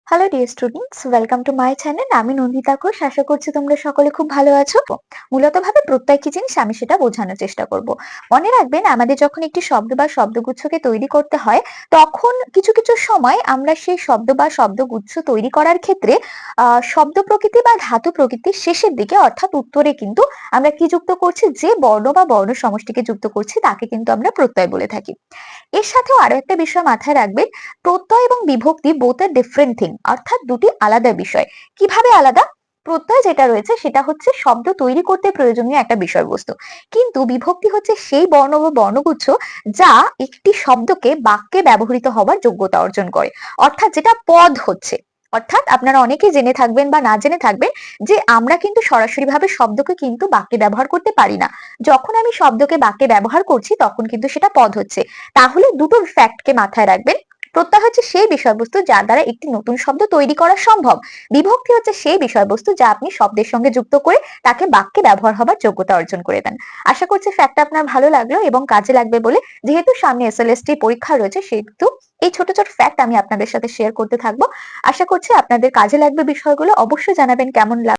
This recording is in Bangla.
Hello dear students, welcome to my channel. আমি নন্দিতা ঘোষ। আশা করছি তোমরা সকলে খুব ভালো আছো। মূলত ভাবে প্রত্যয় কি জিনিস আমি সেটা বোঝানোর চেষ্টা করব। মনে রাখবেন, আমাদের যখন একটি শব্দ বা শব্দগুচ্ছকে তৈরি করতে হয়, তখন কিছু কিছু সময় আমরা সেই শব্দ বা শব্দগুচ্ছ তৈরি করার ক্ষেত্রে শব্দ প্রকৃতি বা ধাতু প্রকৃতির শেষের দিকে অর্থাৎ উত্তরে কিন্তু আমরা কি যুক্ত করছি, যে বর্ণ বা বর্ণ সমষ্টিকে যুক্ত করছি তাকে কিন্তু আমরা প্রত্যয় বলে থাকি। এর সাথেও আরো একটা বিষয় মাথায় রাখবেন, প্রত্যয় এবং বিভক্তি বোথ আর ডিফারেন্ট থিং, অর্থাৎ দুটি আলাদা বিষয়। কিভাবে আলাদা? প্রত্যয় যেটা রয়েছে সেটা হচ্ছে শব্দ তৈরি করতে প্রয়োজনীয় একটা বিষয়বস্তু, কিন্তু বিভক্তি হচ্ছে সেই বর্ণ বা বর্ণগুচ্ছ যা একটি শব্দকে বাক্যে ব্যবহৃত হবার যোগ্যতা অর্জন করে, অর্থাৎ যেটা পদ হচ্ছে। অর্থাৎ আপনারা অনেকেই জেনে থাকবেন বা না জেনে থাকবেন যে আমরা কিন্তু সরাসরি ভাবে শব্দকে কিন্তু বাক্যে ব্যবহার করতে পারি না। যখন আমি শব্দকে বাক্যে ব্যবহার করছি তখন কিন্তু সেটা পদ হচ্ছে। তাহলে দুটো ফ্যাক্টকে মাথায় রাখবেন। প্রত্যয় হচ্ছে সেই বিষয়বস্তু যার দ্বারা একটি নতুন শব্দ তৈরি করা সম্ভব। বিভক্তি হচ্ছে সেই বিষয়বস্তু যা আপনি শব্দের সঙ্গে যুক্ত করে তাকে বাক্যে ব্যবহার হবার যোগ্যতা অর্জন করে দেন। আশা করছি ফ্যাক্টটা আপনার ভালো লাগলো এবং কাজে লাগবে বলে। যেহেতু সামনে এসএলএসটি পরীক্ষা রয়েছে, সেহেতু এই ছোট ছোট ফ্যাক্ট আমি আপনাদের সাথে শেয়ার করতে থাকবো। আশা করছি আপনাদের কাজে লাগবে বিষয়গুলো। অবশ্যই জানাবেন কেমন লাগবে।